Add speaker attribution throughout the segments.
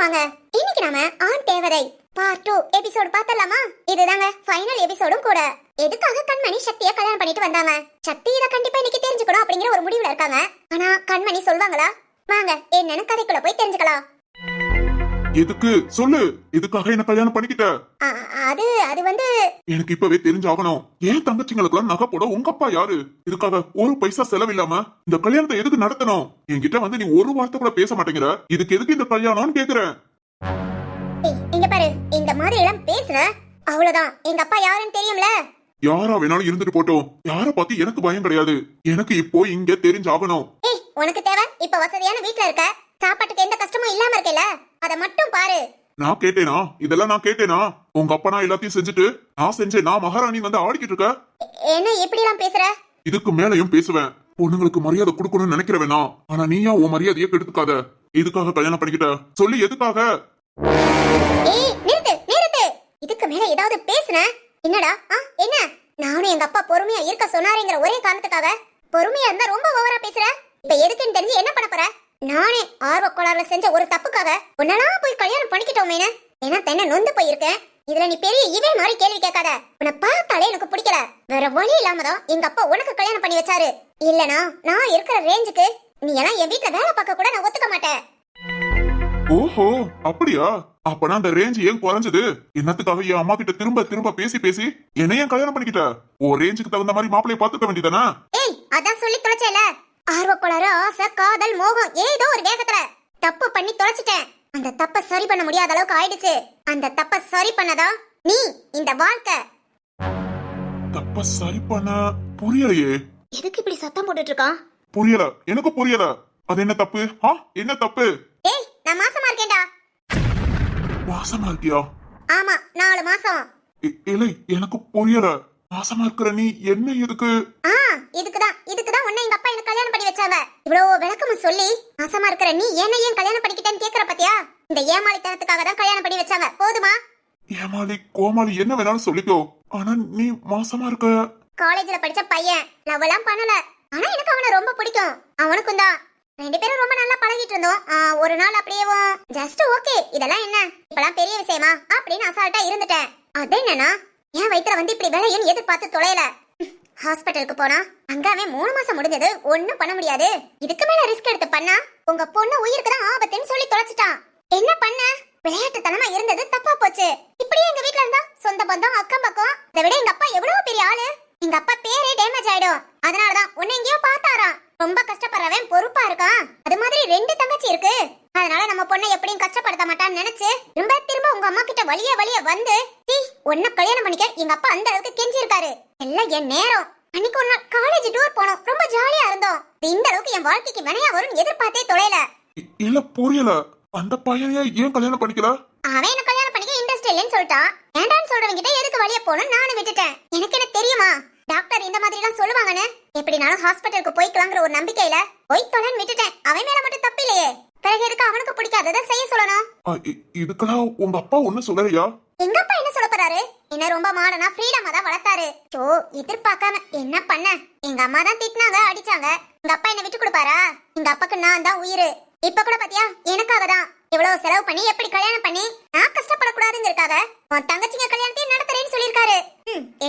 Speaker 1: வாங்க. இன்னைக்கு நாம ஆண் தேவதை பார்ட் 2 எபிசோட் பார்த்தலாமா? இதுதாங்க ஃபைனல் எபிசோடும் கூட. எதுக்காக கண்மணி சக்தியை கல்யாணம் பண்ணிட்டு வந்தாங்க? சக்தி இத கண்டிப்பா இன்னைக்கு தெரிஞ்சுக்கணும் அப்படிங்கிற ஒரு முடிவுல இருக்காங்க. ஆனா கண்மணி சொல்வாங்களா? வாங்க என்னன்னு கதைக்குள்ள போய் தெரிஞ்சுக்கலாம்.
Speaker 2: எதுக்கு சொல்லு, எதுக்காக என்ன கல்யாணம் பண்ணிக்கிட்ட?
Speaker 1: அது வந்து
Speaker 2: எனக்கு இப்பவே தெரிஞ்சாகணும். ஏன் தங்கச்சிங்களுக்குலாம் நகை போட உங்க அப்பா யாரு? இதுக்காக ஒரு பைசா செலவில்லாம இந்த கல்யாணத்தை எதுக்கு நடத்தணும்? என்கிட்ட வந்து நீ ஒரு வார்த்தை கூட பேச மாட்டேங்கிற. இதுக்கு எதுக்கு இந்த கல்யாணம்னு கேக்குறேன்.
Speaker 1: இங்க பாரு, இந்த மாதிரி எல்லாம் பேசுற அவ்வளவுதான். எங்க அப்பா யாருன்னு தெரியும்ல?
Speaker 2: யாரா வேணாலும் இருந்துட்டு போட்டோம். யார பார்த்து எனக்கு பயம் கிடையாது. எனக்கு இப்போ இங்க தெரிஞ்சாகணும்.
Speaker 1: உனக்கு தேவை இப்ப வசதியான வீட்ல இருக்க, சாப்பாட்டுக்கு எந்த கஷ்டமும் இல்லாம இருக்கல, அத மட்டும் பாரு.
Speaker 2: நான் கேட்டேனா? இதெல்லாம் நான் கேட்டேனா? உங்க அப்பா நான் எல்லாத்தையும் செஞ்சுட்டு நான் செஞ்சேன். நான் மகாராணி வந்து ஆடிக்கிட்டு இருக்க.
Speaker 1: என்ன இப்படி எல்லாம் பேசுற?
Speaker 2: இதுக்கு மேலையும் பேசுவேன். பொண்ணுங்களுக்கு மரியாதை கொடுக்கணும்னு நினைக்கிறவேனா? ஆனா நீயா உன் மரியாதையை கெடுத்துக்காத. எதுக்காக கல்யாணம் பண்ணிக்கிட்ட சொல்லி? எதுக்காக?
Speaker 1: நிறுத்து. இதுக்கு மேல ஏதாவது பேசுன என்னடா? என்ன? நானும் எங்க அப்பா பொறுமையா இருக்க சொன்னாருங்கிற ஒரே காரணத்துக்காக பொறுமையா இருந்தா ரொம்ப ஓவரா பேசுற. இப்ப எதுக்குன்னு தெரிஞ்சு என்ன பண்ண போற? நானே ஆர்வ கோளாறுல செஞ்ச ஒரு தப்புக்காக உன்னெல்லாம் போய் கல்யாணம் பண்ணிக்கிட்டோமேனு ஏன்னா தென்ன நொந்து போயிருக்கேன். இதுல நீ பெரிய இவே மாதிரி கேள்வி கேட்காத. உன்னை பார்த்தாலே எனக்கு பிடிக்கல. வேற வழி இல்லாமதான் எங்க அப்பா உனக்கு கல்யாணம் பண்ணி வச்சாரு. இல்லனா நான் இருக்கிற ரேஞ்சுக்கு நீ எல்லாம் என் வீட்டுல வேலை பார்க்க கூட நான் ஒத்துக்க மாட்டேன்.
Speaker 2: ஓஹோ அப்படியா? அப்பனா அந்த ரேஞ்ச் ஏன் குறைஞ்சது? என்னத்துக்காக என் அம்மா கிட்ட திரும்ப திரும்ப பேசி பேசி என்ன ஏன் கல்யாணம் பண்ணிக்கிட்ட? ஓ ரேஞ்சுக்கு தகுந்த மாதிரி மாப்பிளைய பாத்துக்க வேண்டியதானே?
Speaker 1: அதான் சொல்லி தொலைச்சேல. ஆர்வக்கோளாறு, ஆசை, காதல், மோகம் ஏதோ ஒரு வேகத்துல தப்பு பண்ணி தொலைச்சிட்டேன். அந்த தப்ப சரி பண்ண முடியாத அளவுக்கு ஆயிடுச்சு. அந்த தப்ப சரி பண்ணதா நீ இந்த வாழ்க்கை.
Speaker 2: தப்ப சரி பண்ண புரியலையே.
Speaker 1: எதுக்கு இப்படி சத்தம் போட்டுட்டு இருக்கான்?
Speaker 2: புரியல, எனக்கு புரியல. அது என்ன தப்பு? என்ன தப்பு?
Speaker 1: நான் மாசமா இருக்கேன்டா.
Speaker 2: மாசமா இருக்கியா?
Speaker 1: ஆமா 4 மாசம்.
Speaker 2: இல்லை எனக்கு புரியல. மாசமா இருக்கிற நீ என்ன எதுக்கு?
Speaker 1: இதுக்குதான் உன்னை எங்க அப்பா எனக்கு கல்யாணம் பண்ணி வச்சாங்க. இவ்வளவு விளக்கமும் சொல்லி மாசமா இருக்கிற நீ என்ன ஏன் கல்யாணம் பண்ணிக்கிட்டேன்னு கேக்குற பாத்தியா? இந்த ஏமாளித்தனத்துக்காக தான் கல்யாணம் பண்ணி வச்சாங்க. போதுமா?
Speaker 2: ஏமாளி கோமாளி என்ன வேணாலும் சொல்லிக்கோ. ஆனா நீ மாசமா இருக்க.
Speaker 1: காலேஜ்ல படிச்ச பையன் லவ் எல்லாம் பண்ணல. ஆனா எனக்கு அவனை ரொம்ப பிடிக்கும். அவனுக்கும் தான். 2 பேரும் ரொம்ப நல்லா பழகிட்டு இருந்தோம். ஒரு நாள் அப்படியேவும் ஜஸ்ட் ஓகே இதெல்லாம் என்ன இப்பெல்லாம் பெரிய விஷயமா அப்படின்னு அசால்ட்டா இருந்துட்டேன். அது என்னன்னா என் வயித்துல வந்து இப்படி விளையும் எதிர்பார்த்து தொலைல. ஹாஸ்பிட்டலுக்கு போனா அங்காவே 3 மாசம் முடிஞ்சது. ஒண்ணும் பண்ண முடியாது. இதுக்கு மேல ரிஸ்க் எடுத்து பண்ணா உங்க பொண்ணு உயிருக்கு தான் ஆபத்துன்னு சொல்லி தொலைச்சிட்டான். என்ன பண்ண? விளையாட்டுத்தனமா இருந்தது தப்பா போச்சு. இப்படியே எங்க வீட்ல இருந்தா சொந்த பந்தம் அக்கம் பக்கம் இதை விட எங்க அப்பா எவ்வளவு பெரிய ஆளு. எங்க அப்பா பேரே டேமேஜ் ஆயிடும். அதனாலதான் உன்னை எங்கேயோ பார்த்தாராம். ரொம்ப கஷ்டப்படுறவன் பொறுப்பா இருக்கான். அது மாதிரி 2 தங்கச்சி இருக்கு. அதனால நம்ம பொண்ணை எப்படியும் கஷ்டப்படுத்த மாட்டான்னு நினைச்சு திரும்ப உங்க அம்மா கிட்ட வலிய வந்து உன்னை கல்யாணம் பண்ணிக்க எங்க அப்பா அந்த அளவுக்கு கெஞ்சி இருக்காரு. எல்லாம் என் நேரம். அன்னைக்கு ஒரு நாள் காலேஜ் டூர் போனோம். ரொம்ப ஜாலியா இருந்தோம். இந்த அளவுக்கு என் வாழ்க்கைக்கு வினையா வரும்னு எதிர்பார்த்தே தொலைல.
Speaker 2: இல்ல புரியல. அந்த பையனையே ஏன் கல்யாணம் பண்ணிக்கல?
Speaker 1: அவன் என்ன கல்யாணம் பண்ணிக்க இன்ட்ரெஸ்ட் இல்லைன்னு சொல்லிட்டான். வேண்டான்னு சொல்றவங்க கிட்ட எதுக்கு வழிய போகணும் நானும் விட்டுட்டேன். எனக்கு என்ன தெரியுமா டாக்டர் இந்த மாதிரி எல்லாம் சொல்லுவாங்கன்னு? எப்படினாலும் ஹாஸ்பிட்டலுக்கு போய்க்கலாங்கிற ஒரு நம்பிக்கையில போய் தொலைன்னு விட்டுட்டேன். அவன் மேல மட்டும் தப்பு இல்லையே. பிறகு எதுக்கு அவனுக்கு பிடிக்காததை செய்ய சொல்லணும்?
Speaker 2: இதுக்கெல்லாம் உங்க அப்பா ஒண்ணும் சொல்லலையா?
Speaker 1: எங்க அப்பா என்ன சொல்ல போறாரு? என்ன ரொம்ப மாடனா ஃப்ரீடமா தான் வளர்த்தாரு. எதிர்பார்க்காம என்ன பண்ண? எங்க அம்மா தான் திட்டினாங்க, அடிச்சாங்க. எங்க அப்பா என்ன விட்டு கொடுப்பாரா? எங்க அப்பாக்கு நான் தான் உயிர். இப்ப கூட பாத்தியா எனக்காக தான் இவ்வளவு செலவு பண்ணி எப்படி கல்யாணம் பண்ணி நான் கஷ்டப்படக்கூடாதுங்கிறதுக்காக உன் தங்கச்சிங்க கல்யாணத்தையும் நடத்துறேன்னு சொல்லியிருக்காரு.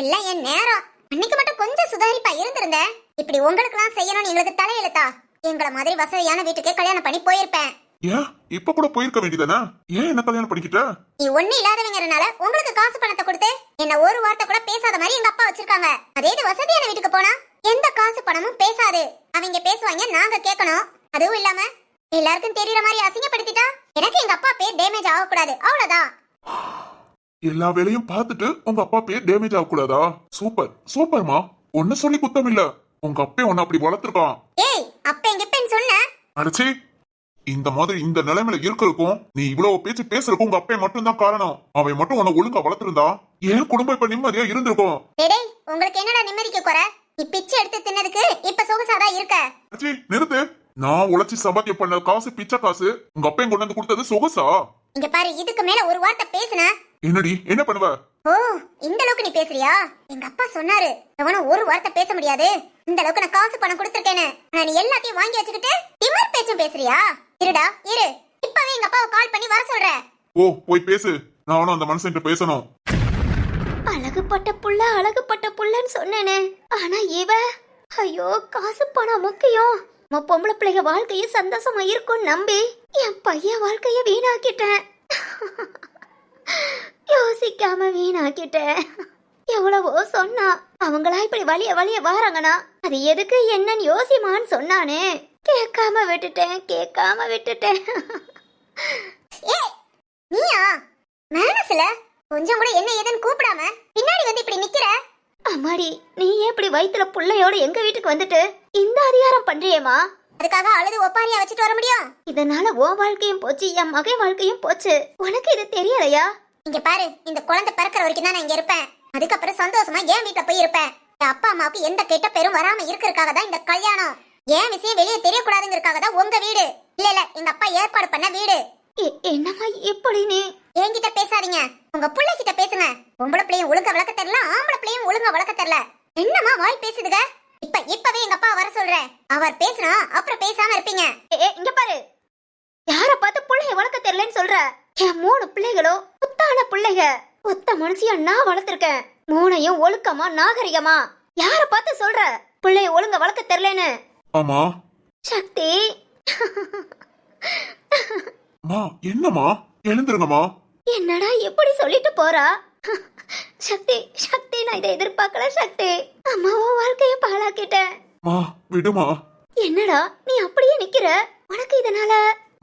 Speaker 1: எல்லாம் என் நேரம். அன்னைக்கு மட்டும் கொஞ்சம் சுதாரிப்பா இருந்திருந்தேன். இப்படி உங்களுக்கு எல்லாம் செய்யணும்னு எங்களுக்கு தலையெழுத்தா? எங்களை மாதிரி வசதியான வீட்டுக்கு கல்யாணம் பண்ணி போயிருப்பேன்.
Speaker 2: ஏன் இப்ப கூட போயிருக்க வேண்டியதானே? ஏன் என்ன கல்யாணம் பண்ணிக்கிட்ட?
Speaker 1: நீ ஒண்ணு இல்லாதவங்கறனால உங்களுக்கு காசு பணத்தை கொடுத்து என்ன ஒரு வார்த்தை கூட பேசாத மாதிரி எங்க அப்பா வச்சிருக்காங்க. அதே இது வசதியான வீட்டுக்கு போனா எந்த காசு பணமும் பேசாது. அவங்க பேசுவாங்க, நாங்க கேட்கணும். அதுவும் இல்லாம எல்லாருக்கும் தெரியற மாதிரி அசிங்கப்படுத்திட்டா எனக்கு எங்க அப்பா பேர் டேமேஜ் ஆகக்கூடாது. அவ்வளவுதான்.
Speaker 2: எல்லா வேலையும் பார்த்துட்டு உங்க அப்பா பேர் டேமேஜ் ஆகக்கூடாதா? சூப்பர் சூப்பர்மா. ஒன்னு சொல்லி குத்தம் இல்ல. உங்க அப்பே உன்னை அப்படி வளர்த்திருக்கான்.
Speaker 1: அப்ப எங்க பெண் சொன்ன
Speaker 2: அடச்சி, இந்த மாதிரி இந்த நிலைமையில இருக்கிறதுக்கும் நீ இவ்வளவு பேச்சு பேசுறதுக்கும் உங்க அப்பே மட்டும் தான் காரணம். அவன் மட்டும் உன்னை ஒழுங்கா வளர்த்திருந்தா ஏன் குடும்பம் இப்ப நிம்மதியா இருந்திருக்கும்.
Speaker 1: உங்களுக்கு என்னடா நிம்மதிக்கு குறை? நீ பிச்சை எடுத்து தின்னதுக்கு இப்ப சொகுசாதான் இருக்க.
Speaker 2: அச்சி நிறுத்து. நான் உழைச்சி சம்பாத்தியம் பண்ண காசு பிச்சை காசு உங்க அப்பையும் கொண்டு வந்து கொடுத்தது சொகுசா?
Speaker 1: இங்க பாரு, இதுக்கு மேல ஒரு வார்த்தை பேசுன
Speaker 2: என்னடி என்ன பண்ணுவ?
Speaker 1: இந்த அளவுக்கு நீ பேசுறியா? எங்க அப்பா சொன்னாரு எவனும் ஒரு வார்த்தை பேச முடியாது. இந்த அளவுக்கு நான் காசு பணம் கொடுத்துருக்கேன்னு. நீ எல்லாத்தையும் வாங்கி வச்சுக்கிட்டு திமிர் பேச்சும் பேசுறியா? இருடா இரு. இப்பவே எங்க அப்பாவை கால் பண்ணி வர சொல்றேன்.
Speaker 2: ஓ போய் பேசு, நானும் அந்த மனுஷன்கிட்ட பேசணும்.
Speaker 1: அழகுப்பட்ட புள்ளன்னு சொன்னேனே, ஆனா இவ ஐயோ காசு பணம் முக்கியம், நம்ம பொம்பளை பிள்ளைங்க வாழ்க்கையும் சந்தோஷமா இருக்கும் நம்பி என் பையன் வாழ்க்கைய வீணாக்கிட்டேன். யோசிக்காம வீணாக்கிட்டேன். எவ்வளவோ சொன்னா, அவங்களா இப்படி வழிய வாராங்கன்னா அது எதுக்கு என்னன்னு யோசிமான்னு சொன்னானே, கேட்காம விட்டுட்டேன். நீயா மனசுல கொஞ்சம் கூட என்ன ஏதுன்னு கூப்பிடாம பின்னாடி வந்து இப்படி நிக்கிற? அம்மாடி, நீ எப்படி வயித்துல புள்ளையோட எங்க வீட்டுக்கு வந்துட்டு இந்த அதிகாரம் பண்றியேமா? அதுக்காக அழுது ஒப்பாரியா வச்சுட்டு வர முடியும்? இதனால உன் வாழ்க்கையும் போச்சு, என் மகன் வாழ்க்கையும் போச்சு. உனக்கு இது தெரியலையா? இங்க பாரு, இந்த குழந்தை பிறக்கிற வரைக்கும் தான் நான் இங்க இருப்பேன். அதுக்கப்புறம் சந்தோஷமா என் வீட்டுல போய் இருப்பேன். என் அப்பா அம்மாவுக்கு எந்த கெட்ட பேரும் வராம இருக்கிறதுக்காக தான் இந்த கல்யாணம். என் விஷயம் வெளியே தெரியக்கூடாதுங்கிறதுக்காக தான் உங்க வீடு. இல்ல எங்க அப்பா ஏற்பாடு பண்ண வீடு. என்னம்மா எப்படி நீ என்கிட்ட பேசாதீங்க, உங்க புள்ள கிட்ட பேசுங்க. பொம்பளை பிள்ளையும் ஒழுங்கா வளர்க்க தெரியல, ஆம்பளை பிள்ளையும் ஒழுங்கா வளர்க்க தெரியல. என்னம்மா வாய் பேசுதுங்க? இப்பவே எங்க அப்பா வர சொல்றேன். அவர் பேசுனா அப்புறம் பேசாம இருப்பீங்க. இங்க பாரு, யார பார்த்து புள்ளைய வளர்க்க தெரியலன்னு சொல்ற? என் 3 பிள்ளைகளும் புத்தான பிள்ளைக. ஒத்த மனுஷியா நான் வளர்த்திருக்கேன். 3ஐயும் ஒழுக்கமா நாகரிகமா. யார பார்த்து சொல்ற பிள்ளைய ஒழுங்கா வளர்க்க தெரியலன்னு?
Speaker 2: ஆமா
Speaker 1: சக்தி.
Speaker 2: மா என்னம்மா, எழுந்துருங்கம்மா.
Speaker 1: என்னடா எப்படி சொல்லிட்டு போறா? சக்தி நான் இதை எதிர்பார்க்கல சக்தி. அம்மாவும் வாழ்க்கைய பாழாக்கிட்டேன்.
Speaker 2: மா விடுமா.
Speaker 1: என்னடா நீ அப்படியே நிக்கிற? உனக்கு இதனால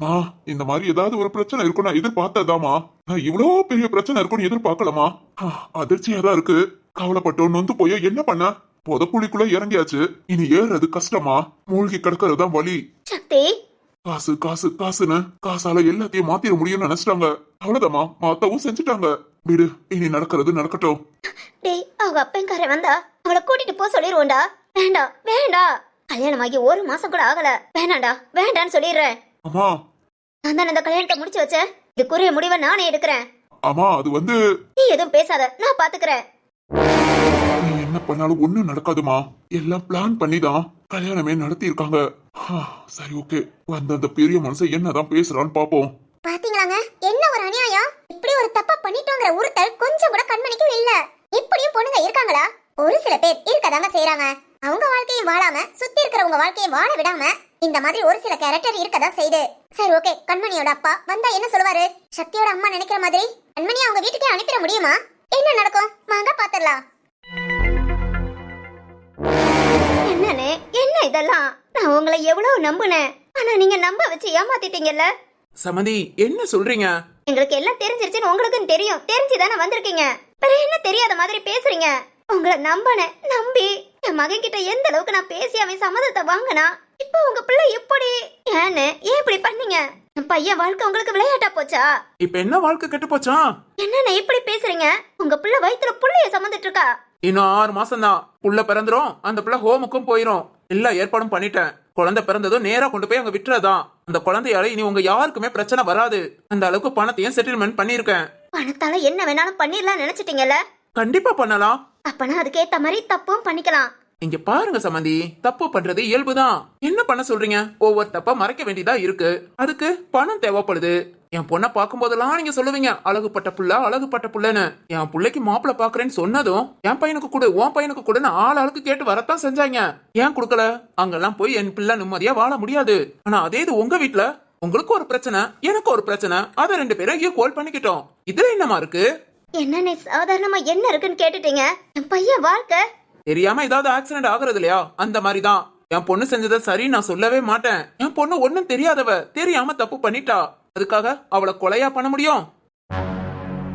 Speaker 2: மா இந்த மாதிரி ஏதாவது ஒரு பிரச்சனை இருக்கும் நான் எதிர்பார்த்ததாமா. நான் இவ்வளோ பெரிய பிரச்சனை இருக்கும்னு எதிர்பார்க்கலமா. அதிர்ச்சியா தான் இருக்கு. கவலைப்பட்டோம் நொந்து போயோ என்ன பண்ண? புதப்புளிக்குள்ள இறங்கியாச்சு, இனி ஏறது கஷ்டமா. மூழ்கி கிடக்கிறதுதான் வலி.
Speaker 1: சக்தி,
Speaker 2: காசு காசு காசுன்னு காசால எல்லாத்தையும் மாத்திர முடியும்னு நினைச்சிட்டாங்க. அவ்வளவுதாமா, மாத்தவும் செஞ்சுட்டாங்க. விடு, இனி நடக்கிறது நடக்கட்டும்.
Speaker 1: டேய், அவங்க அப்பன்காரன் வந்தா அவளை கூட்டிட்டு போ சொல்லிடுவோண்டா. வேண்டாம், கல்யாணமாகி 1 மாசம் கூட ஆகல. வேண்டான்னு சொல்லிடுறேன்.
Speaker 2: அம்மா,
Speaker 1: நான் தான் அந்த கல்யாணத்தை முடிச்சு வச்சேன். இதுக்குரிய முடிவை நானே எடுக்கிறேன்.
Speaker 2: அம்மா அது வந்து
Speaker 1: நீ எதுவும் பேசாத, நான் பாத்துக்கிறேன்.
Speaker 2: நீ என்ன பண்ணாலும் ஒண்ணும் நடக்காதுமா. எல்லாம் பிளான் பண்ணிதான் கல்யாணமே நடத்தி இருக்காங்க. சரி ஓகே, வந்த அந்த பெரிய மனுஷன் என்னதான் பேசுறான்னு பாப்போம்.
Speaker 1: பாத்தீங்களாங்க, என்ன ஒரு அநியாயம். இப்படி ஒரு தப்பா பண்ணிட்டோங்கிற உறுத்தல் கொஞ்சம் கூட கண்மணிக்கும் இல்ல. இப்படியும் பொண்ணுங்க இருக்காங்களா? ஒரு சில பேர் இருக்கதாங்க செய்யறாங்க. அவங்க வாழ்க்கையும் வாழாம சுத்தி இருக்கிறவங்க வாழ்க்கையும் வாழ விடாம இந்த மாதிரி ஒரு சில கேரக்டர் இருக்கதான் செய்யுது. சரி ஓகே, கண்மணியோட அப்பா வந்தா என்ன சொல்லுவாரு? சக்தியோட அம்மா நினைக்கிற மாதிரி கண்மணி அவங்க வீட்டுக்கே அனுப்பிட முடியுமா? என்ன நடக்கும் வாங்க பாத்துடலாம். என்னன்னு என்ன இதெல்லாம்? நான் உங்களை எவ்வளவு நம்புனேன், ஆனா நீங்க நம்ப வச்சு ஏமாத்திட்டீங்கல்ல.
Speaker 3: சமந்தி, என்ன சொல்றீங்க?
Speaker 1: எங்களுக்கு எல்லாம் தெரிஞ்சிருச்சுன்னு உங்களுக்கும் தெரியும். தெரிஞ்சுதானே வந்திருக்கீங்க. வேற என்ன தெரியாத மாதிரி பேசுறீங்க? உங்களை நம்பி என் மகன் கிட்ட எந்த அளவுக்கு நான் பேசி அவன் சம்மதத்தை வாங்கினா, இப்போ உங்க பிள்ளை எப்படி ஏன் இப்படி பண்ணீங்க? என் பையன் வாழ்க்கை உங்களுக்கு விளையாட்டா போச்சா?
Speaker 3: இப்ப என்ன வாழ்க்கை கெட்டு போச்சா?
Speaker 1: என்னன்னு இப்படி பேசுறீங்க? உங்க பிள்ளை வயித்துல புள்ளைய சுமந்துட்டு இருக்கா.
Speaker 3: இன்னும் 6 மாசம் தான். புள்ள பிறந்துரும், அந்த புள்ள ஹோமுக்கும் போயிரும். எல்லா ஏற்பாடும் பண்ணிட்டேன். குழந்தை பிறந்ததும் நேரா கொண்டு போய் அங்க விட்டுறதான். அந்த குழந்தையால இனி உங்க யாருக்குமே பிரச்சனை வராது. அந்த அளவுக்கு பணத்தையும் செட்டில்மெண்ட் பண்ணிருக்கேன்.
Speaker 1: பணத்தால என்ன வேணாலும் பண்ணிடலாம் நினைச்சிட்டீங்கல்ல?
Speaker 3: கண்டிப்பா பண்ணலாம்.
Speaker 1: அப்பனா அதுக்கேத்த மாதிரி தப்பும் பண்ணிக்கலாம்.
Speaker 3: இங்க பாருங்க சமந்தி, தப்பு பண்றது இயல்புதான். என்ன பண்ண சொல்றீங்க? ஒவ்வொரு தப்பா மறைக்க வேண்டியதா இருக்கு. அதுக்கு பணம் தேவைப்படுது. என் பொண்ணை பார்க்கும் போதெல்லாம் நீங்க சொல்லுவீங்க அழகுப்பட்ட புள்ளன்னு. என் பிள்ளைக்கு மாப்பிள்ள பாக்குறேன்னு சொன்னதும் என் பையனுக்கு கொடு, உன் பையனுக்கு கொடுன்னு ஆளுக்கு கேட்டு வரத்தான் செஞ்சாங்க. ஏன் கொடுக்கல? அங்கெல்லாம் போய் என் பிள்ளை நிம்மதியா வாழ முடியாது. ஆனா அதே இது உங்க வீட்டுல உங்களுக்கு ஒரு பிரச்சனை, எனக்கு ஒரு பிரச்சனை, அதை 2 பேரும் ஈக்குவல் பண்ணிக்கிட்டோம். இதுல என்னமா இருக்கு?
Speaker 1: என்ன சாதாரணமா என்ன இருக்குன்னு கேட்டுட்டீங்க. என் பையன் வாழ்க்கை
Speaker 3: தெரியாம ஏதாவது ஆக்சிடென்ட் ஆகுறது இல்லையா? அந்த மாதிரிதான். என் பொண்ணு செஞ்சதை சரி நான் சொல்லவே மாட்டேன். என் பொண்ணு ஒன்னும் தெரியாதவ, தெரியாம தப்பு பண்ணிட்டா. அதுக்காக அவளை கொலையா பண்ண முடியும்?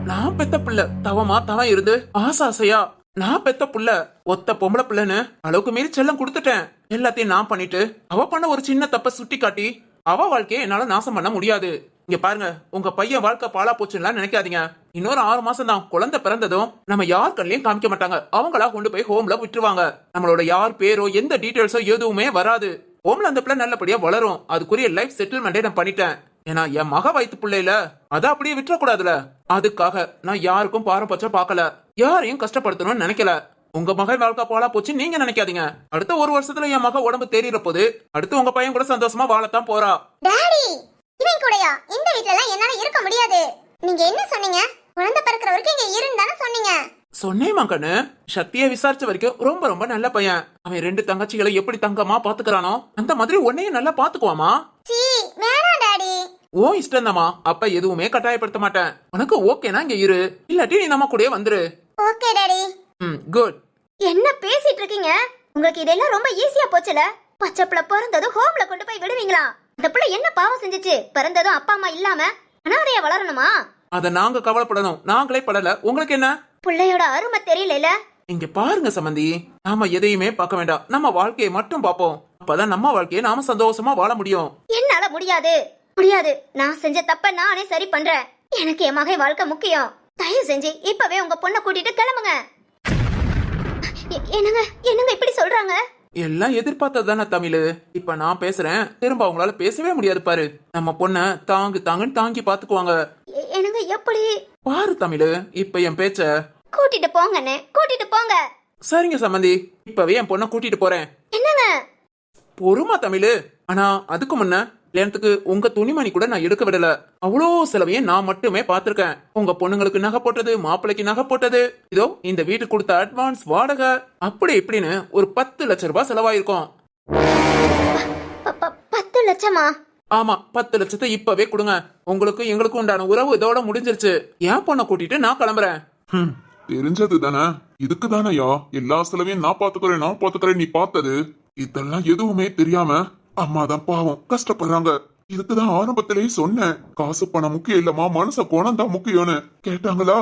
Speaker 3: நான் பெத்த புள்ள தவம் இருந்து ஆசையா நான் பெத்த புள்ள ஒத்த பொம்பளை புள்ளன்னு அளவுக்கு மீறி செல்லம் கொடுத்துட்டேன். எல்லாத்தையும் நான் பண்ணிட்டு அவ பண்ண ஒரு சின்ன தப்ப சுட்டி காட்டி அவ வாழ்க்கையை என்னால நாசம் பண்ண முடியாது. இங்க பாருங்க, உங்க பையன் வாழ்க்கை பாலா போச்சுன்னு நினைக்காதீங்க. இன்னொரு 6 மாசம் தான். குழந்தை பிறந்ததும் நம்ம யார் கண்ணையும் காமிக்க மாட்டாங்க. அவங்களா கொண்டு போய் ஹோம்ல விட்டுருவாங்க. நம்மளோட யார் பேரோ எந்த டீடைல்ஸோ எதுவுமே வராது. ஹோம்ல அந்த பிள்ளை நல்லபடியா வளரும். அதுக்குரிய லைஃப் செட்டில்மெண்டே நான் பண்ணிட்டேன். ஏன்னா என் மக வயித்து பிள்ளைல அதை அப்படியே விட்டுறக்கூடாதுல. அதுக்காக நான் யாருக்கும் பாரபட்சம் பார்க்கல, யாரையும் கஷ்டப்படுத்தணும்னு நினைக்கல. உங்க மகன் வாழ்க்கை போலா போச்சு நீங்க நினைக்காதீங்க. அடுத்த 1 வருஷத்துல என் மக உடம்பு தேறிற போது அடுத்து உங்க பையன் கூட சந்தோஷமா வாழத்தான் போறா.
Speaker 1: டாடி இவன் கூடயா? இந்த வீட்ல எல்லாம் என்னால இருக்க முடியாது. நீங்க என்ன சொன்னீங்க? குழந்தை பிறக்கிற வரைக்கும் இங்க இருந்தானே சொன்னீங்க.
Speaker 3: சொன்னேமா கண்ணு, சக்தியை விசாரிச்ச வரைக்கும் ரொம்ப ரொம்ப நல்ல பையன். அவன் 2 தங்கச்சிகளை எப்படி தங்கமா பாத்துக்கிறானோ அந்த மாதிரி உன்னையும் நல்லா பாத்துக்குவாமா.
Speaker 1: சீ, வேணாம் டாடி.
Speaker 3: ஓ இஷ்டம்தாமா, அப்ப எதுவுமே கட்டாயப்படுத்த மாட்டேன். உனக்கு ஓகேனா இங்க இரு, இல்லாட்டி நீ நம்ம கூடயே வந்துரு.
Speaker 1: Okay daddy.
Speaker 3: குட்.
Speaker 1: என்ன பேசிட்டு இருக்கீங்க? உங்களுக்கு இதெல்லாம் ரொம்ப ஈஸியா போச்சுல. பச்சை பிள்ளை பிறந்ததும் ஹோம்ல கொண்டு போய் விடுவீங்களா? அந்த பிள்ளை என்ன பாவம் செஞ்சுச்சு? பிறந்ததும் அப்பா அம்மா இல்லாம அனாதையா வளரணுமா?
Speaker 3: அத நாங்க கவலைப்படணும், நாங்களே படல. உங்களுக்கு என்ன?
Speaker 1: பிள்ளையோட அருமை தெரியல.
Speaker 3: இங்க பாருங்க சம்பந்தி, நாம எதையுமே பார்க்க வேண்டாம், நம்ம வாழ்க்கையை மட்டும் பார்ப்போம். அப்பதான் நம்ம வாழ்க்கையை நாம சந்தோஷமா வாழ முடியும்.
Speaker 1: என்னால முடியாது. நான் செஞ்ச தப்ப நானே சரி பண்றேன். எனக்கு என் மகன் வாழ்க்கை முக்கியம். தயவு செஞ்சு இப்பவே உங்க பொண்ணை கூட்டிட்டு கிளம்புங்க. என்னங்க இப்படி சொல்றாங்க?
Speaker 3: எல்லாம் எதிர்பார்த்ததுதானே தமிழ். இப்ப நான் பேசுறேன், திரும்ப அவங்களால பேசவே முடியாது பாரு. நம்ம பொண்ண தாங்குன்னு தாங்கி பாத்துக்குவாங்க.
Speaker 1: என்னங்க எப்படி?
Speaker 3: பாரு தமிழ், இப்ப என் பேச்ச
Speaker 1: கூட்டிட்டு போங்கண்ணே, கூட்டிட்டு போங்க.
Speaker 3: சரிங்க சம்பந்தி, இப்பவே என் பொண்ண கூட்டிட்டு போறேன்.
Speaker 1: என்னங்க?
Speaker 3: பொறுமா தமிழ். ஆனா அதுக்கு முன்ன கல்யாணத்துக்கு உங்க துணிமணி கூட நான் எடுக்க விடல. அவ்வளோ செலவையும் நான் மட்டுமே பாத்திருக்கேன். உங்க பொண்ணுங்களுக்கு நகை போட்டது, மாப்பிள்ளைக்கு நகை போட்டது, இதோ இந்த வீட்டுக்கு கொடுத்த அட்வான்ஸ் வாடகை, அப்படி இப்படின்னு ஒரு 10 லட்சம் ரூபாய் செலவாயிருக்கும்.
Speaker 1: 10 லட்சமா?
Speaker 3: ஆமா, 10 லட்சத்தை இப்பவே கொடுங்க. உங்களுக்கு எங்களுக்கும் உண்டான உறவு இதோட முடிஞ்சிருச்சு. என் பொண்ணை கூட்டிட்டு நான் கிளம்புறேன்.
Speaker 2: தெரிஞ்சது தானே, இதுக்கு தானயா எல்லா செலவையும் நான் பாத்துக்கிறேன் நீ பார்த்தது. இதெல்லாம் எதுவுமே தெரியாம அம்மா தான் பாவம் கஷ்டப்படுறாங்க. இதுக்குதான் ஆரம்பத்திலேயே சொன்னேன், காசு பணம் முக்கியம் இல்லம்மா, மனச குணம் தான் முக்கியம்னு. கேட்டாங்களா?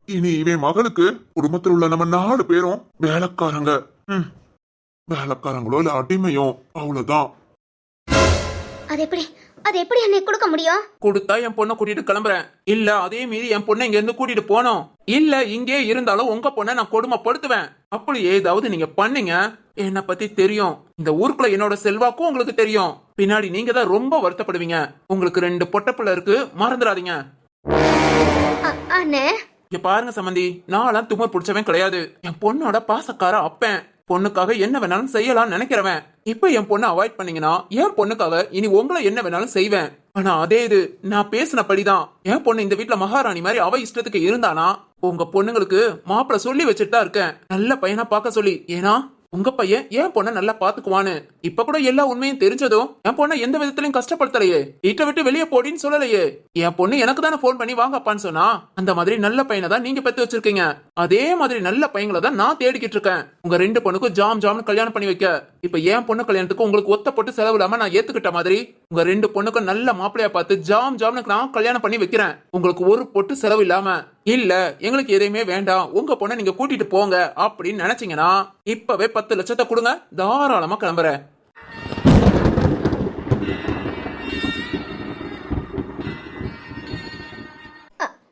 Speaker 2: இனி இவன் மகளுக்கு குடும்பத்தில் உள்ள நம்ம 4 பேரும் வேலைக்காரங்க. வேலைக்காரங்களோ இல்ல அடிமையோ, அவ்வளவுதான்.
Speaker 1: அது எப்படி என்னை கொடுக்க முடியும்?
Speaker 3: கொடுத்தா என் பொண்ணை கூட்டிட்டு கிளம்புறேன். இல்ல அதே மீறி என் பொண்ணை இங்க இருந்து கூட்டிட்டு போனோம். இல்ல இங்கே இருந்தாலும் உங்க பொண்ணை நான் கொடுமைப்படுத்துவேன். அப்படி ஏதாவது நீங்க பண்ணீங்க, என்னை பத்தி தெரியும். இந்த ஊருக்குள்ள என்னோட செல்வாக்கும் உங்களுக்கு தெரியும். பின்னாடி நீங்க தான் ரொம்ப வருத்தப்படுவீங்க. உங்களுக்கு 2 பொட்ட பிள்ளை இருக்கு, மறந்துடாதீங்க.
Speaker 1: அண்ணே,
Speaker 3: இங்க பாருங்க சம்பந்தி, நான்லாம் துமர் பிடிச்சவன் கிடையாது. என் பொண்ணோட பாசக்கார அப்பன். பொண்ணுக்காக என்ன வேணாலும் செய்யலாம் நினைக்கிறவன். இப்ப என் பொண்ணை அவாய்ட் பண்ணீங்கன்னா என் பொண்ணுக்காக இனி உங்களை என்ன வேணாலும் செய்வேன். ஆனா அதே இது நான் பேசினபடிதான். என் பொண்ணு இந்த வீட்டுல மகாராணி மாதிரி அவ இஷ்டத்துக்கு இருந்தானா, உங்க பொண்ணுங்களுக்கு மாப்பிள்ள சொல்லி வச்சுட்டு தான் இருக்கேன், நல்ல பையனா பார்க்க சொல்லி. ஏன்னா உங்க பையன் என் பொண்ணை நல்லா பாத்துக்குவான்னு. இப்ப கூட எல்லா உண்மையும் தெரிஞ்சதும் என் பொண்ணை எந்த விதத்திலையும் கஷ்டப்படுத்தலையே, வீட்டை விட்டு வெளியே போடின்னு சொல்லலையே. என் பொண்ணு எனக்கு தானே போன் பண்ணி வாங்கப்பான்னு சொன்னா. அந்த மாதிரி நல்ல பையனை தான் நீங்க பெத்து வச்சிருக்கீங்க. அதே மாதிரி நல்ல பையங்களை தான் நான் தேடிக்கிட்டு இருக்கேன். உங்க 2 பொண்ணுக்கும் ஜாம்னு கல்யாணம் பண்ணி வைக்க. இப்ப என் பொண்ணு கல்யாணத்துக்கு உங்களுக்கு ஒத்த போட்டு செலவு இல்லாம நான் ஏத்துக்கிட்ட மாதிரி உங்க 2 பொண்ணுக்கும் நல்ல மாப்பிளையா பார்த்து ஜாம்னு நான் கல்யாணம் பண்ணி வைக்கிறேன். உங்களுக்கு ஒரு பொட்டு செலவு இல்லாம. இல்ல எங்களுக்கு எதையுமே வேண்டாம், உங்க பொண்ணை நீங்க கூட்டிட்டு போங்க அப்படின்னு நினைச்சீங்கன்னா இப்பவே 10 லட்சத்தை கொடுங்க, தாராளமா கிளம்புறேன்.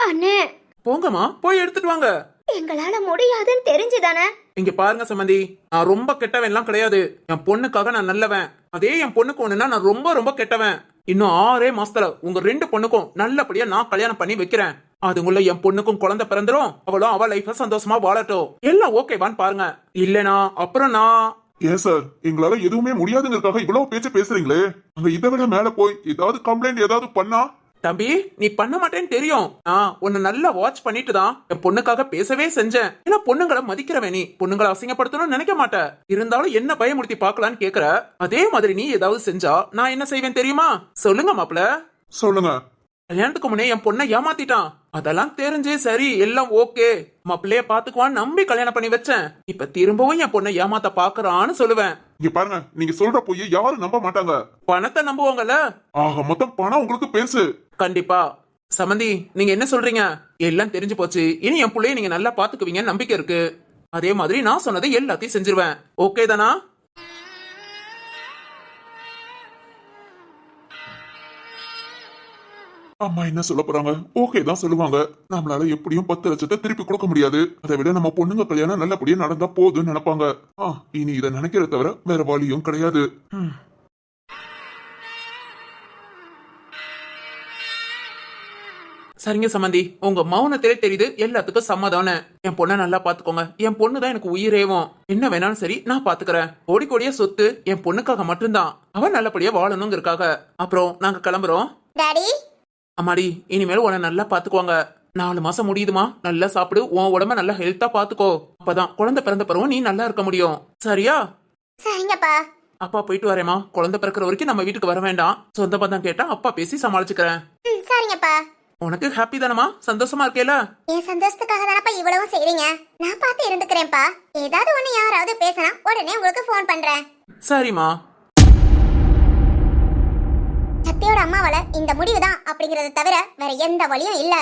Speaker 1: அண்ணே,
Speaker 3: போங்கம்மா, போய் எடுத்துட்டு வாங்க.
Speaker 1: எங்களால முடியாதுன்னு தெரிஞ்சுதானே?
Speaker 3: இங்க பாருங்க சம்பந்தி, நான் ரொம்ப கெட்டவன் எல்லாம் கிடையாது. என் பொண்ணுக்காக நான் நல்லவன். அதே என் பொண்ணுக்கு ஒண்ணுன்னா நான் ரொம்ப ரொம்ப கெட்டவன். இன்னும் 6 மாசத்துல உங்க 2 பொண்ணுக்கும் நல்லபடியா நான் கல்யாணம் பண்ணி வைக்கிறேன். அதுக்குள்ள என் பொண்ணுக்கும் குழந்தை பிறந்துரும். அவளும் அவ லைஃப்ல சந்தோஷமா வாழட்டும். எல்லாம் ஓகேவான்னு பாருங்க. இல்லனா அப்புறம் நான்.
Speaker 2: ஏன் சார், எங்களால எதுவுமே முடியாதுங்கிறதுக்காக இவ்வளவு பேச்சு பேசுறீங்களே? அங்க இதை விட மேல போய் ஏதாவது கம்ப்ளைண்ட் ஏதாவது பண்ணா?
Speaker 3: தம்பி, நீ பண்ண மாட்டேன்னு தெரியும். நான் உன்னை நல்லா வாட்ச் பண்ணிட்டு தான் என் பொண்ணுக்காக பேசவே செஞ்சேன். ஏன்னா பொண்ணுங்களை மதிக்கிறவன் நீ. பொண்ணுங்களை அசிங்கப்படுத்தணும்னு நினைக்க மாட்ட. இருந்தாலும் என்ன பயமுறுத்தி பாக்கலான்னு கேக்குற. அதே மாதிரி நீ ஏதாவது செஞ்சா நான் என்ன செய்வேன் தெரியுமா? சொல்லுங்க மாப்பிள.
Speaker 2: சொல்லுங்க.
Speaker 3: கல்யாணத்துக்கு முன்னே என் பொண்ணை ஏமாத்திட்டான். அதெல்லாம் தெரிஞ்சு சரி எல்லாம் ஓகே, மாப்பிள்ளைய பாத்துக்குவான்னு நம்பி கல்யாணம் பண்ணி வச்சேன். இப்ப திரும்பவும் என் பொண்ணை ஏமாத்த பாக்குறான்னு சொல்லுவேன்.
Speaker 2: இங்க பாருங்க, நீங்க சொல்ற போய் யாரும் நம்ப மாட்டாங்க.
Speaker 3: பணத்தை நம்புவாங்கல்ல.
Speaker 2: ஆக மொத்தம் பணம் உங்களுக்கு பெருசு.
Speaker 3: கண்டிப்பா. சமந்தி, நீங்க என்ன சொல்றீங்க? எல்லாம் தெரிஞ்சு போச்சு. இனி என் பிள்ளைய நீங்க நல்லா பாத்துக்குவீங்கன்னு நம்பிக்கை இருக்கு. அதே மாதிரி நான் சொன்னதை எல்லாத்தையும் செஞ்சிருவேன். ஓகே தானா?
Speaker 2: அம்மா என்ன சொல்ல போறாங்க? ஓகே தான் சொல்லுவாங்க. நம்மளால எப்படியும் 10 லட்சத்தை திருப்பி கொடுக்க முடியாது. அதை விட நம்ம பொண்ணுங்க கல்யாணம் நல்லபடியா நடந்தா போதும்னு நினைப்பாங்க. இனி இதை நினைக்கிறத தவிர வேற வழியும் கிடையாது.
Speaker 3: சரிங்க சமந்தி, உங்க மௌனத்திலே தெரியுது எல்லாத்துக்கும் சம்மதான. என் பொண்ணை நல்லா பாத்துக்கோங்க. என் பொண்ணு தான் எனக்கு உயிரேவும். என்ன வேணாலும் சரி நான் பாத்துக்கிறேன். கோடி கோடியா சொத்து என் பொண்ணுக்காக மட்டும்தான். அவன் நல்லபடியா வாழணுங்கிறக்காக. அப்புறம் நாங்க கிளம்புறோம்.
Speaker 1: டாடி
Speaker 3: அம்மாடி இனிமேல் உன்னை நல்லா பாத்துக்குவாங்க. 4 மாசம் முடியுதுமா, நல்லா சாப்பிடு, உன் உடம்ப நல்லா ஹெல்த்தா பாத்துக்கோ. அப்பதான் குழந்தை பிறந்த பிறகு நீ நல்லா இருக்க முடியும். சரியா?
Speaker 1: சரிங்கப்பா.
Speaker 3: அப்பா போயிட்டு வரேம்மா. குழந்தை பிறக்கிற வரைக்கும் நம்ம வீட்டுக்கு வர வேண்டாம். சொந்த பந்தம் கேட்டா அப்பா பேசி சமாளிச்சுக்கிறேன்.
Speaker 1: சரிங்கப்பா.
Speaker 3: உனக்கு ஹாப்பி தானமா? சந்தோஷமா இருக்கேல?
Speaker 1: என் சந்தோஷத்துக்காக தானப்பா இவ்வளவும் செய்றீங்க. நான் பார்த்து இருந்துக்கிறேன்ப்பா. ஏதாவது ஒண்ணு யாராவது பேசினா உடனே உங்களுக்கு ஃபோன் பண்றேன்.
Speaker 3: சரிம்மா.
Speaker 1: சக்தியோட அம்மாவால இந்த முடிவுதான் அப்படிங்கறத தவிர வேற எந்த வழியும் இல்ல.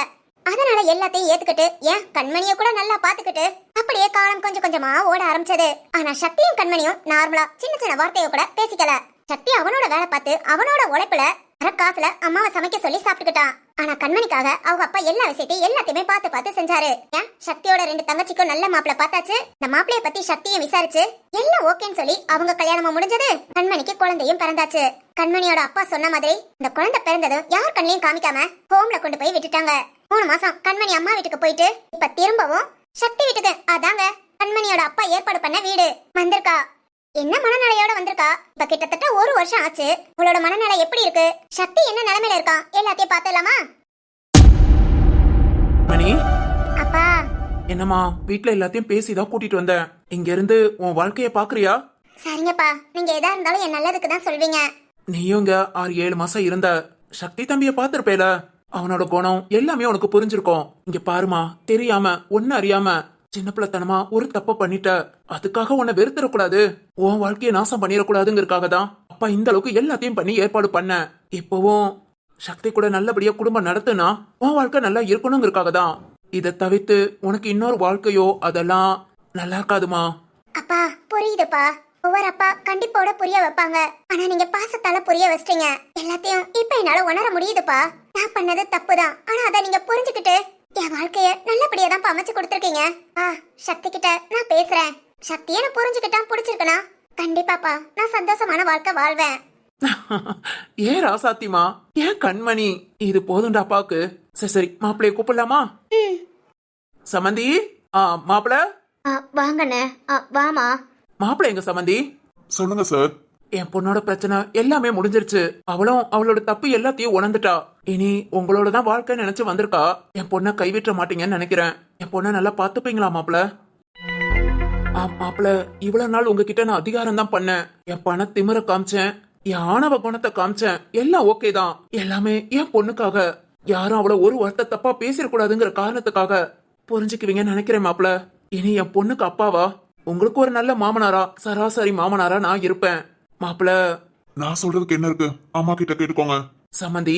Speaker 1: அதனால எல்லாத்தையும் ஏத்துக்கிட்டு ஏன் கண்மணிய கூட நல்லா பாத்துக்கிட்டு அப்படியே காலம் கொஞ்சம் கொஞ்சமா ஓட ஆரம்பிச்சது. ஆனா சக்தியும் கண்மணியும் நார்மலா சின்ன சின்ன வார்த்தைய கூட பேசிக்கல. சக்தி அவனோட வேலை பார்த்து அவனோட உழைப்புல வர காசுல அம்மாவை சமைக்க சொல்லி சாப்பிட்டுக்கிட்டான். ஆனா கண்மணிக்காக அவங்க அப்பா எல்லா விஷயத்தையும் எல்லாத்தையுமே பார்த்து பார்த்து செஞ்சாரு. ஏன் சக்தியோட 2 தங்கச்சிக்கும் நல்ல மாப்பிளை பார்த்தாச்சு. இந்த மாப்பிளைய பத்தி சக்தியை விசாரிச்சு எல்லாம் ஓகேன்னு சொல்லி அவங்க கல்யாணமும் முடிஞ்சது. கண்மணிக்கு குழந்தையும் பிறந்தாச்சு. கண்மணியோட அப்பா சொன்ன மாதிரி இந்த குழந்தை பிறந்ததும் யார் கண்ணையும் காமிக்காம ஹோம்ல கொண்டு போய் விட்டுட்டாங்க. 3 மாசம் கண்மணி அம்மா வீட்டுக்கு போயிட்டு இப்ப திரும்பவும் சக்தி வீட்டுக்கு. அதாங்க கண்மணியோட அப்பா ஏற்பாடு பண்ண வீடு வந்திருக்கா. என்ன மனநிலையோட வந்திருக்கா? இப்ப கிட்டத்தட்ட 1 வருஷம் ஆச்சு. உங்களோட மனநிலை எப்படி இருக்கு? சக்தி என்ன நிலைமையில இருக்கா? எல்லாத்தையும் பாத்துலாமா?
Speaker 3: மணி,
Speaker 1: அப்பா.
Speaker 3: என்னம்மா, வீட்ல எல்லாத்தையும் பேசிதான் கூட்டிட்டு வந்தேன். இங்க இருந்து உன் வாழ்க்கைய பாக்குறியா?
Speaker 1: சரிங்கப்பா, நீங்க எதா இருந்தாலும் என் நல்லதுக்கு தான் சொல்வீங்க.
Speaker 3: நீயும் இங்க 6-7 மாசம் இருந்த. சக்தி தம்பிய பாத்திருப்பேல, அவனோட குணம் எல்லாமே உனக்கு புரிஞ்சிருக்கும். இங்க பாருமா, தெரியாம ஒன்னு அறியாம சின்ன பிள்ளைத்தனமா ஒரு தப்ப பண்ணிட்ட. அதுக்காக உன்னை வெறுத்துடக்கூடாது, உன் வாழ்க்கைய நாசம் பண்ணிடக்கூடாதுங்கிறதுக்காக தான் அப்பா இந்த அளவுக்கு எல்லாத்தையும் பண்ணி ஏற்பாடு பண்ண. இப்பவும் சக்தி கூட நல்லபடியா குடும்பம் நடத்துனா உன் வாழ்க்கை நல்லா இருக்கணுங்கிறதுக்காக தான். இதை தவிர்த்து உனக்கு இன்னொரு வாழ்க்கையோ அதெல்லாம் நல்லா இருக்காதுமா.
Speaker 1: அப்பா புரியுதுப்பா. ஒவ்வொரு அப்பா கண்டிப்போட புரிய வைப்பாங்க. ஆனா நீங்க பாசத்தால புரிய வச்சிட்டீங்க. எல்லாத்தையும் இப்ப என்னால உணர முடியுதுப்பா. நான் பண்ணது தப்புதான். ஆனா அதை நீங்க புரிஞ்சுக்கிட்டு என் வாழ்க்கைய நல்லபடியா தான் அமைச்சு கொடுத்துருக்கீங்க. சக்தி கிட்ட நான் பேசுறேன். சக்தியை நான் புரிஞ்சுக்கிட்டா பிடிச்சிருக்கனா கண்டிப்பாப்பா நான் சந்தோஷமான வாழ்க்கை வாழ்வேன்.
Speaker 3: ஏன் ராசாத்திமா, ஏன் கண்மணி, இது போதும்டா அப்பாவுக்கு. சரி சரி, மாப்பிள்ளைய கூப்பிடலாமா? சமந்தி, மாப்பிள்ள
Speaker 1: வாங்கண்ணே. வாமா.
Speaker 3: மாப்பிள்ள எங்க சமந்தி?
Speaker 2: சொல்லுங்க சார்.
Speaker 3: என் பொண்ணோட பிரச்சனை எல்லாமே முடிஞ்சிருச்சு. அவளும் அவளோட தப்பு எல்லாத்தையும் உணர்ந்துட்டா. இனி உங்களோட தான் வாழ்க்கை நினைச்சு வந்திருக்கா. என் பொண்ணை கைவிட்ட மாட்டீங்கன்னு நினைக்கிறேன். என் பொண்ணை நல்லா பாத்துப்பீங்களா மாப்பிள்ள? மாப்பிள்ள, இவ்வளவு நாள் உங்ககிட்ட நான் அதிகாரம் தான் பண்ணேன். என் பண திமிர காமிச்சேன், என் ஆணவ குணத்தை காமிச்சேன். எல்லாம் ஓகே தான். எல்லாமே என் பொண்ணுக்காக. யாரும் அவளை ஒரு வார்த்தை தப்பா பேசிடக்கூடாதுங்கிற காரணத்துக்காக. புரிஞ்சுக்குவீங்கன்னு நினைக்கிறேன் மாப்பிள்ள. இனி என் பொண்ணுக்கு அப்பாவா, உங்களுக்கு ஒரு நல்ல மாமனாரா, சராசரி மாமனாரா நான் இருப்பேன். மாப்பிள்ள,
Speaker 2: நான் சொல்றதுக்கு என்ன இருக்கு? அம்மா கிட்ட கேட்டுக்கோங்க.
Speaker 3: சம்மந்தி,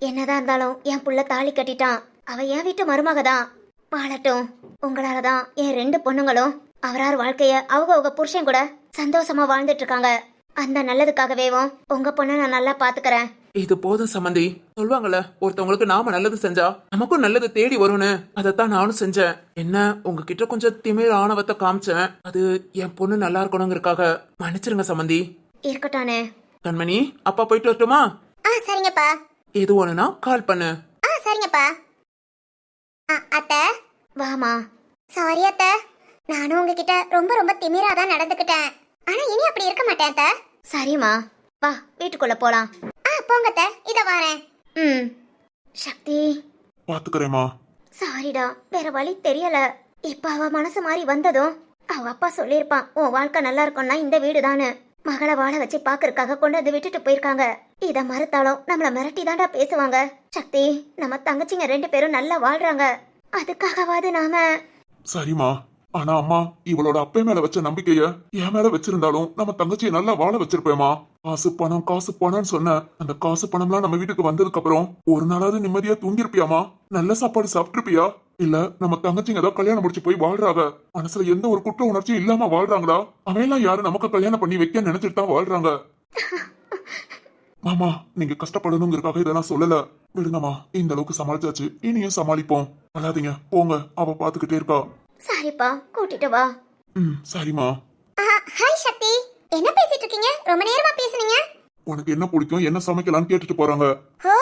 Speaker 1: என்னதான் இருந்தாலும் என் புள்ள தாலி கட்டிட்டான். அவ என் வீட்டு மருமக தான். வாழட்டும். உங்களாலதான் என் 2 பொண்ணுங்களும் அவரார் வாழ்க்கைய அவங்க புருஷன் கூட சந்தோஷமா வாழ்ந்துட்டு இருக்காங்க. அந்த நல்லதுக்காகவேவும் உங்க பொண்ணை நான் நல்லா பாத்துக்கிறேன்.
Speaker 3: இது போதும் சம்மந்தி. சொல்லுவாங்கல்ல, ஒருத்தவங்களுக்கு நாம நல்லது செஞ்சா நமக்கும் நல்லது தேடி வரும்னு. அதைத்தான் நானும் செஞ்சேன். என்ன, உங்ககிட்ட கொஞ்சம் திமிர் ஆணவத்தை காமிச்சேன். அது என் பொண்ணு நல்லா இருக்கணுங்கிறதுக்காக மன்னிச்சிருங்க சம்மந்தி.
Speaker 1: இருக்கட்டானே.
Speaker 3: கண்மணி, அப்பா போயிட்டு வரட்டுமா?
Speaker 1: சரிங்கப்பா.
Speaker 3: எது ஒண்ணுனா கால் பண்ணு.
Speaker 1: சரிங்கப்பா. அத்தை வாமா. சாரி அத்தை, நானும் உங்ககிட்ட ரொம்ப ரொம்ப திமிரா தான் நடந்துக்கிட்டேன். ஆனா இனி அப்படி இருக்க மாட்டேன் அத்தை. சரிம்மா, வா வீட்டுக்குள்ள போலாம். போங்க அத்தை, இத வரேன். சக்தி
Speaker 2: பாத்துக்கிறேமா.
Speaker 1: சாரிடா, வேற வழி தெரியல. இப்ப அவ மனசு மாறி வந்ததும் அவ அப்பா சொல்லிருப்பான், உன் வாழ்க்கை நல்லா இருக்கும்னா இந்த வீடுதானு. மகளை வாழ வச்சு பாக்குறதுக்காக கொண்டு வந்து விட்டுட்டு போயிருக்காங்க. இத மறுத்தாலும் நம்மள மிரட்டி தாண்டா பேசுவாங்க. சக்தி, நம்ம தங்கச்சிங்க 2 பேரும் நல்லா வாழ்றாங்க. அதுக்காகவாது நாம.
Speaker 2: சரிம்மா, ஆனா அம்மா இவளோட அப்பே மேல வச்ச நம்பிக்கைய என் மேல வச்சிருந்தாலும் நம்ம தங்கச்சியை நல்லா வாழ வச்சிருப்பேமா. காசு பணம் காசு பணம்னு சொன்ன அந்த காசு பணம்லாம் நம்ம வீட்டுக்கு வந்ததுக்கு அப்புறம் ஒரு நாளாவது நிம்மதியா தூங்கிருப்பியாமா? நல்ல சாப்பாடு சாப்பிட்டுருப்பியா? இல்ல நம்ம தங்கச்சிங்க தான் கல்யாணம் முடிச்சு போய் வாழ்றாங்க, மனசுல எந்த ஒரு குற்ற உணர்ச்சியும் இல்லாம வாழ்றாங்களா? அவையெல்லாம் யாரு நமக்கு கல்யாணம் பண்ணி வைக்க நினைச்சிட்டு தான் வாழ்றாங்க. மாமா, நீங்க கஷ்டப்படணுங்கிறதுக்காக இதெல்லாம் சொல்லல. விடுங்கம்மா, இந்த அளவுக்கு சமாளிச்சாச்சு, இனியும் சமாளிப்போம். அழாதீங்க, போங்க, அவ பாத்துக்கிட்டே இருக்கா.
Speaker 1: சரிப்பா, கூட்டிட்டு வா.
Speaker 2: சரிம்மா.
Speaker 1: ஹாய் சக்தி, என்ன பேசிட்டு இருக்கீங்க? ரொம்ப நேரமா பேசுனீங்க.
Speaker 2: உனக்கு என்ன பிடிக்கும், என்ன சமைக்கலாம்னு கேட்டுட்டு போறாங்க.
Speaker 1: ஓ,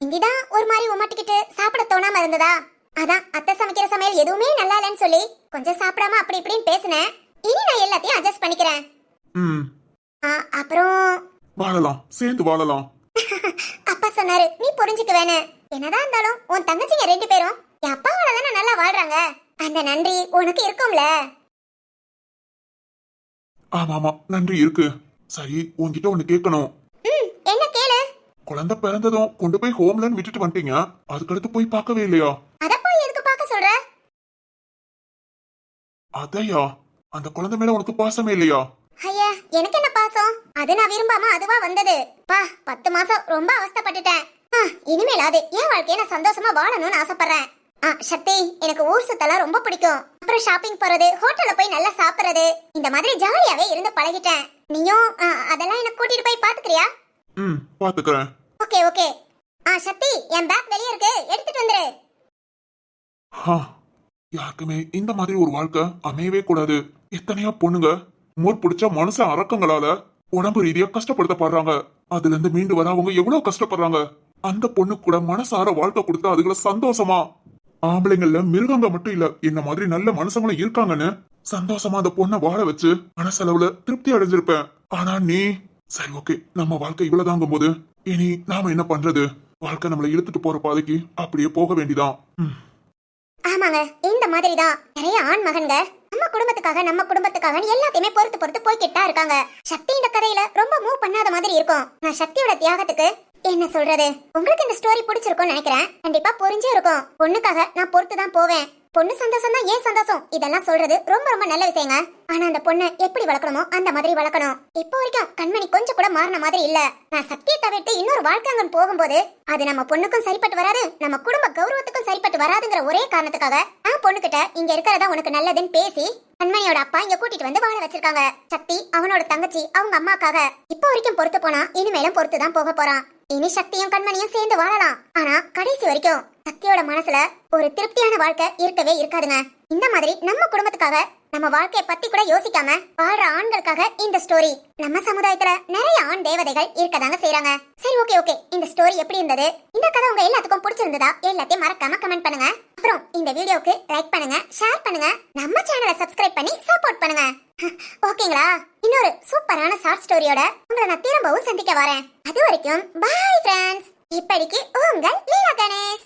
Speaker 1: இங்கதான் ஒரு மாதிரி உமாட்டிக்கிட்டு சாப்பிட தோணாம இருந்ததா? அதான் அத்தை சமைக்கிற சமையல் எதுவுமே நல்லா இல்லைன்னு சொல்லி கொஞ்சம் சாப்பிடாம அப்படி இப்படின்னு பேசுனேன். இனி நான் எல்லாத்தையும் அட்ஜஸ்ட் பண்ணிக்கிறேன்.
Speaker 2: ம்,
Speaker 1: அப்புறம்
Speaker 2: வாழலாம், சேர்ந்து வாழலாம்.
Speaker 1: அப்பா சொன்ன சொன்னாரு நீ புரிஞ்சுக்குவேன்னு. என்னதான் இருந்தாலும் உன் தங்கச்சிங்க 2 பேரும் என் அப்பாவால தானே நல்லா வாழ்றாங்க. அந்த நன்றி உனக்கு இருக்கும்ல.
Speaker 2: ஆமா நன்றி இருக்கு. சரி உன்கிட்ட ஒண்ணு கேட்கணும்.
Speaker 1: என்ன கேளு.
Speaker 2: குழந்தை பிறந்ததும் கொண்டு போய் ஹோம்லன்னு விட்டுட்டு வந்துட்டீங்க, அதுக்கடுத்து போய் பார்க்கவே இல்லையா?
Speaker 1: அத போய் எதுக்கு பார்க்க சொல்ற?
Speaker 2: அதையா, அந்த குழந்தை மேல உனக்கு பாசமே இல்லையா?
Speaker 1: ஐயா எனக்கு என்ன பாசம், அது நான் விரும்பாம அதுவா வந்தது. பா 10 மாசம் ரொம்ப அவஸ்தைப்பட்டுட்டேன். இனிமேலாவது என் வாழ்க்கைய நான் சந்தோஷமா வாழணும்னு ஆசைப்படுறேன். சக்தி, எனக்கு ஊர் சுத்தலாம் ரொம்ப பிடிக்கும். அப்புறம் ஷாப்பிங் போறது, ஹோட்டல்ல போய் நல்லா சாப்பிடுறது, இந்த மாதிரி ஜாலியாவே இருந்து பழகிட்டேன். நீயும் அதெல்லாம் எனக்கு கூட்டிட்டு போய் பாத்துக்கிறியா?
Speaker 2: பாத்துக்கிறேன்.
Speaker 1: Okay okay. சக்தி, என் பேக் வெளிய இருக்கு, எடுத்துட்டு வந்துரு.
Speaker 2: யாருக்குமே இந்த மாதிரி ஒரு வாழ்க்கை அமையவே கூடாது. எத்தனையோ பொண்ணுங்க மோர் பிடிச்ச மனுஷ அரக்கங்களால உடம்பு ரீதியா கஷ்டப்படுத்தப்படுறாங்க. அதுல இருந்து மீண்டு வர அவங்க எவ்வளவு கஷ்டப்படுறாங்க. அந்த பொண்ணு கூட மனசார வாழ்க்கை கொடுத்தா அதுகளை சந்தோஷமா, ஆம்பளைங்கள்ல மிருகங்க மட்டும் இல்ல, என்ன மாதிரி நல்ல மனுஷங்களும் இருக்காங்கன்னு சந்தோஷமா அந்த பொண்ணை வாழ வச்சு மனசளவுல திருப்தி அடைஞ்சிருப்பேன். ஆனா நீ, சரி ஓகே, நம்ம வாழ்க்கை இவ்வளவுதாங்கும் போது இனி நாம என்ன பண்றது? வாழ்க்கை நம்மளை இழுத்துட்டு போற பாதைக்கு அப்படியே போக வேண்டிதான்.
Speaker 1: ஆமாங்க, இந்த மாதிரி தான் நிறைய ஆண் மகன்க நம்ம குடும்பத்துக்காக எல்லாத்தையுமே பொறுத்து போய்கிட்டா இருக்காங்க. சக்தி இந்த கதையில ரொம்ப மூவ் பண்ணாத மாதிரி இருக்கும். நான் சக்தியோட தியாகத்துக்கு என்ன சொல்றது? உங்களுக்கு இந்த ஸ்டோரி பிடிச்சிருக்கும்னு நினைக்கிறேன். கண்டிப்பா புரிஞ்சே இருக்கும். பொண்ணுக்காக நான் பொறுத்து தான் போவேன். பொண்ணு சந்தோஷம் தான் ஏன் சந்தோஷம், இதெல்லாம் சொல்றது ரொம்ப ரொம்ப நல்ல விஷயங்க. ஆனா அந்த பொண்ணை எப்படி வளர்க்கணுமோ அந்த மாதிரி வளர்க்கணும். இப்போ வரைக்கும் கண்மணி கொஞ்சம் கூட மாறின மாதிரி இல்ல. நான் சக்தியை தவிர்த்து இன்னொரு வாழ்க்கைங்க போகும்போது அது நம்ம பொண்ணுக்கும் சரிப்பட்டு வராது, நம்ம குடும்ப கௌரவத்துக்கும் சரிப்பட்டு வராதுங்கிற ஒரே காரணத்துக்காக நான் பொண்ணுகிட்ட இங்க இருக்கிறதா உனக்கு நல்லதுன்னு பேசி கண்மணியோட அப்பா இங்க கூட்டிட்டு வந்து வாழ வச்சிருக்காங்க. சக்தி அவனோட தங்கச்சி அவங்க அம்மாக்காக இப்போ வரைக்கும் பொறுத்து போனா இனிமேலும் பொறுத்து தான் போக போறான். இனி சக்தியும் கண்மணியும் சேர்ந்து வாழலாம். ஆனா கடைசி வரைக்கும் சக்தியோட மனசுல ஒரு திருப்தியான வாழ்க்கை இருக்கவே இருக்காதுங்க. இந்த மாதிரி நம்ம குடும்பத்துக்காக நம்ம வாழ்க்கைய பத்தி கூட யோசிக்காம வாழ்ற ஆண்களுக்காக இந்த ஸ்டோரி. நம்ம சமுதாயத்துல நிறைய ஆண் தேவதைகள் இருக்கதாங்க செய்யறாங்க. சரி ஓகே, இந்த ஸ்டோரி எப்படி இருந்தது? இந்த கதை உங்க எல்லாத்துக்கும் பிடிச்சிருந்ததா? எல்லாத்தையும் மறக்காம கமெண்ட் பண்ணுங்க. அப்புறம் இந்த வீடியோக்கு லைக் பண்ணுங்க, ஷேர் பண்ணுங்க, நம்ம சேனலை சப்ஸ்கிரைப் பண்ணி சப்போர்ட் பண்ணுங்க. ஓகேங்களா? இன்னொரு சூப்பரான ஷார்ட் ஸ்டோரியோட உங்களை நான் திரும்பவும் சந்திக்க வரேன். அது வரைக்கும் பாய் ஃப்ரெண்ட்ஸ். இப்படிக்கு உங்கள் லீலா கணேஷ்.